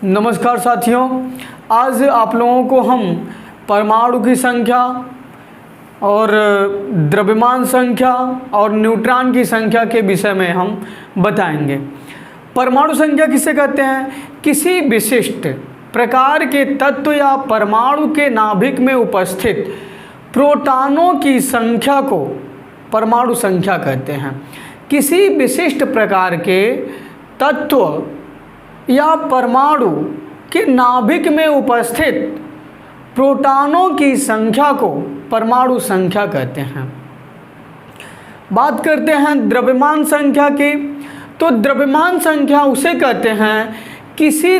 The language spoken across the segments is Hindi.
नमस्कार साथियों, आज आप लोगों को हम परमाणु की संख्या और द्रव्यमान संख्या और न्यूट्रॉन की संख्या के विषय में हम बताएंगे। परमाणु संख्या किसे कहते हैं? किसी विशिष्ट प्रकार के तत्व या परमाणु के नाभिक में उपस्थित प्रोटॉनों की संख्या को परमाणु संख्या कहते हैं। किसी विशिष्ट प्रकार के तत्व या परमाणु के नाभिक में उपस्थित प्रोटॉनों की संख्या को परमाणु संख्या कहते हैं। बात करते हैं द्रव्यमान संख्या की, तो द्रव्यमान संख्या उसे कहते हैं किसी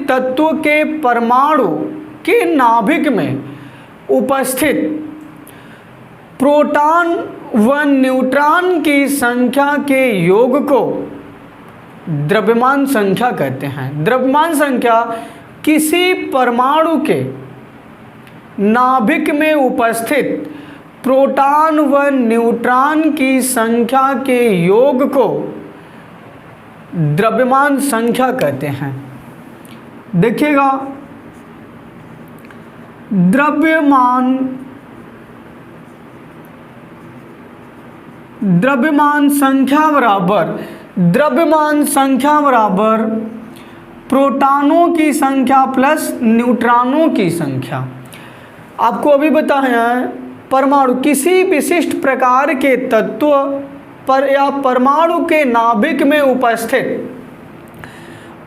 तत्व के परमाणु के नाभिक में उपस्थित प्रोटॉन व न्यूट्रॉन की संख्या के योग को द्रव्यमान संख्या कहते हैं। द्रव्यमान संख्या किसी परमाणु के नाभिक में उपस्थित प्रोटॉन व न्यूट्रॉन की संख्या के योग को द्रव्यमान संख्या कहते हैं। देखिएगा, द्रव्यमान संख्या बराबर प्रोटॉनों की संख्या प्लस न्यूट्रॉनों की संख्या। आपको अभी बताया है, परमाणु किसी विशिष्ट प्रकार के तत्व पर या परमाणु के नाभिक में उपस्थित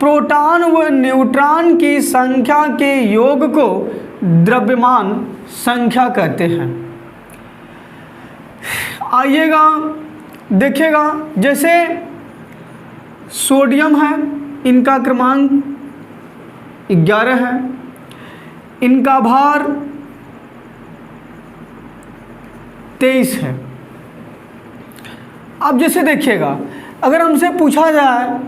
प्रोटॉन व न्यूट्रॉन की संख्या के योग को द्रव्यमान संख्या कहते हैं। आइएगा, देखिएगा, जैसे सोडियम है, इनका क्रमांक 11 है, इनका भार 23 है। अब जैसे देखिएगा, अगर हमसे पूछा जाए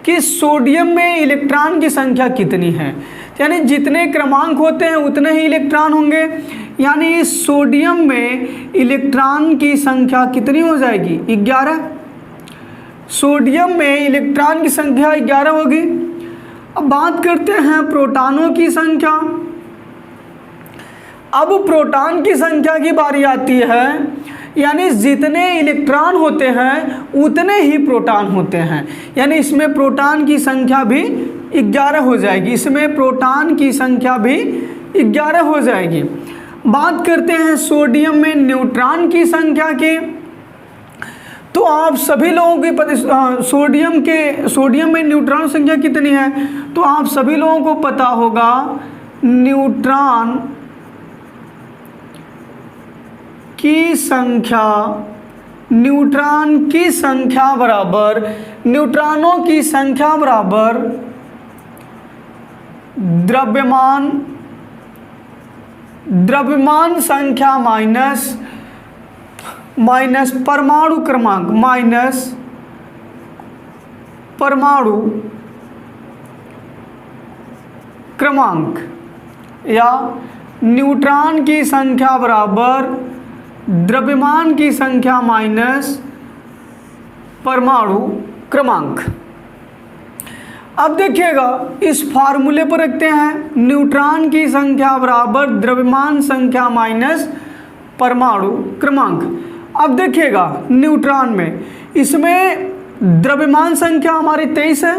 कि सोडियम में इलेक्ट्रॉन की संख्या कितनी है, यानी जितने क्रमांक होते हैं उतने ही इलेक्ट्रॉन होंगे, यानी इस सोडियम में इलेक्ट्रॉन की संख्या कितनी हो जाएगी? 11। सोडियम में इलेक्ट्रॉन की संख्या 11 होगी। अब बात करते हैं प्रोटॉनों की संख्या। अब प्रोटॉन की संख्या की बारी आती है, यानी जितने इलेक्ट्रॉन होते हैं उतने ही प्रोटॉन होते हैं, यानी इसमें प्रोटॉन की संख्या भी 11 हो जाएगी। इसमें प्रोटॉन की संख्या भी 11 हो जाएगी। बात करते हैं सोडियम में न्यूट्रॉन की संख्या की, तो आप सभी लोगों की सोडियम में न्यूट्रॉन संख्या कितनी है, तो आप सभी लोगों को पता होगा न्यूट्रॉन की संख्या बराबर न्यूट्रॉनों की संख्या बराबर द्रव्यमान संख्या माइनस परमाणु क्रमांक या न्यूट्रॉन की संख्या बराबर द्रव्यमान की संख्या माइनस परमाणु क्रमांक। अब देखिएगा, इस फार्मूले पर रखते हैं, न्यूट्रॉन की संख्या बराबर द्रव्यमान संख्या माइनस परमाणु क्रमांक। अब देखिएगा, न्यूट्रॉन में इसमें द्रव्यमान संख्या हमारी 23 है,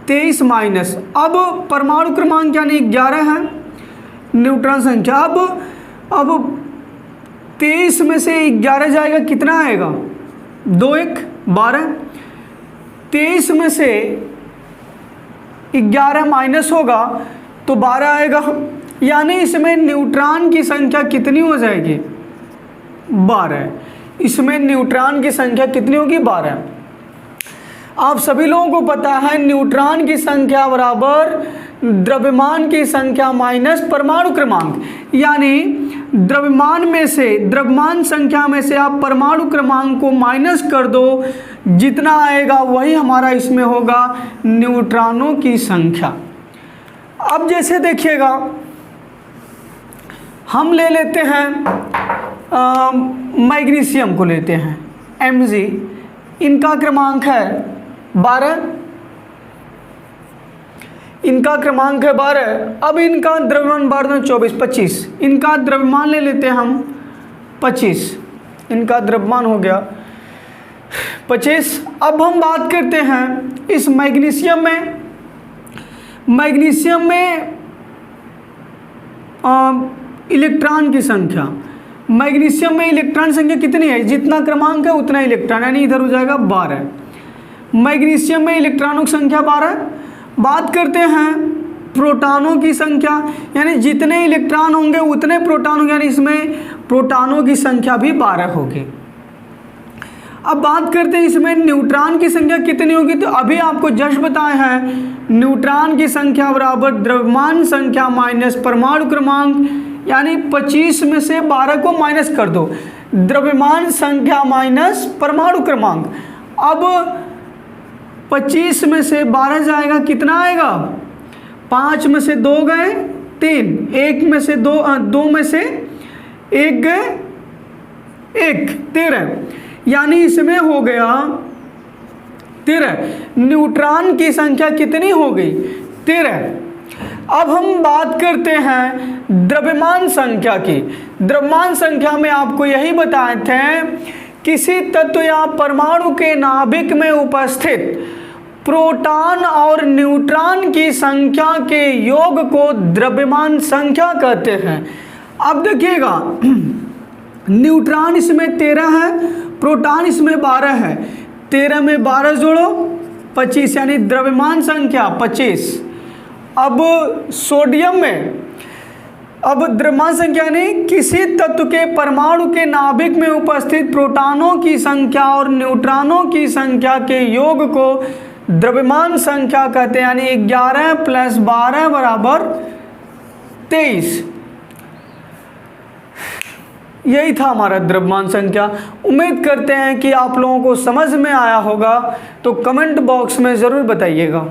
23 माइनस अब परमाणु क्रमांक यानी 11 है, न्यूट्रॉन संख्या। अब 23 में से 11 जाएगा, कितना आएगा? 2 1 12। 23 में से 11 माइनस होगा तो 12 आएगा, यानी इसमें न्यूट्रॉन की संख्या कितनी हो जाएगी? 12। इसमें न्यूट्रॉन की संख्या कितनी होगी? 12। आप सभी लोगों को पता है न्यूट्रॉन की संख्या बराबर द्रव्यमान की संख्या माइनस परमाणु क्रमांक, यानी द्रव्यमान संख्या में से आप परमाणु क्रमांक को माइनस कर दो, जितना आएगा वही हमारा इसमें होगा न्यूट्रॉनों की संख्या। अब जैसे देखिएगा, हम ले लेते हैं मैग्नीशियम को लेते हैं Mg, इनका क्रमांक है 12, इनका क्रमांक है 12, अब इनका द्रव्यमान 12 24 25, इनका द्रव्यमान ले लेते हैं हम 25, इनका द्रव्यमान हो गया 25। अब हम बात करते हैं इस मैग्नीशियम में, इलेक्ट्रॉन की संख्या, मैग्नीशियम में इलेक्ट्रॉन संख्या कितनी है, जितना क्रमांक है उतना इलेक्ट्रॉन, यानी इधर हो जाएगा 12। मैग्नीशियम में इलेक्ट्रॉनों की संख्या 12। बात करते हैं प्रोटॉनों की संख्या, यानी जितने इलेक्ट्रॉन होंगे उतने प्रोटॉन होंगे, यानी इसमें प्रोटॉनों की संख्या भी 12 होगी। अब बात करते हैं इसमें न्यूट्रॉन की संख्या कितनी होगी, तो अभी आपको जस्ट बताया है न्यूट्रॉन की संख्या बराबर द्रव्यमान संख्या माइनस परमाणु क्रमांक, यानी 25 में से 12 को माइनस कर दो, द्रव्यमान संख्या माइनस परमाणु क्रमांक। अब 25 में से 12 जाएगा, कितना आएगा, 5 में से 2 गए 3, 1 में से 2 में से 1 गए 1, 13, यानी इसमें हो गया 13। न्यूट्रॉन की संख्या कितनी हो गई, 13। अब हम बात करते हैं द्रव्यमान संख्या की। द्रव्यमान संख्या में आपको यही बताए थे, किसी तत्व या परमाणु के नाभिक में उपस्थित प्रोटॉन और न्यूट्रॉन की संख्या के योग को द्रव्यमान संख्या कहते हैं। अब देखिएगा, न्यूट्रॉन इसमें 13 है, प्रोटॉन इसमें 12 है, 13 में 12 जोड़ो 25, यानी द्रव्यमान संख्या 25। अब सोडियम में, अब द्रव्यमान संख्या यानी किसी तत्व के परमाणु के नाभिक में उपस्थित प्रोटॉनों की संख्या और न्यूट्रॉनों की संख्या के योग को द्रव्यमान संख्या कहते हैं, यानी 11 + 12 बराबर 23। यही था हमारा द्रव्यमान संख्या। उम्मीद करते हैं कि आप लोगों को समझ में आया होगा, तो कमेंट बॉक्स में ज़रूर बताइएगा।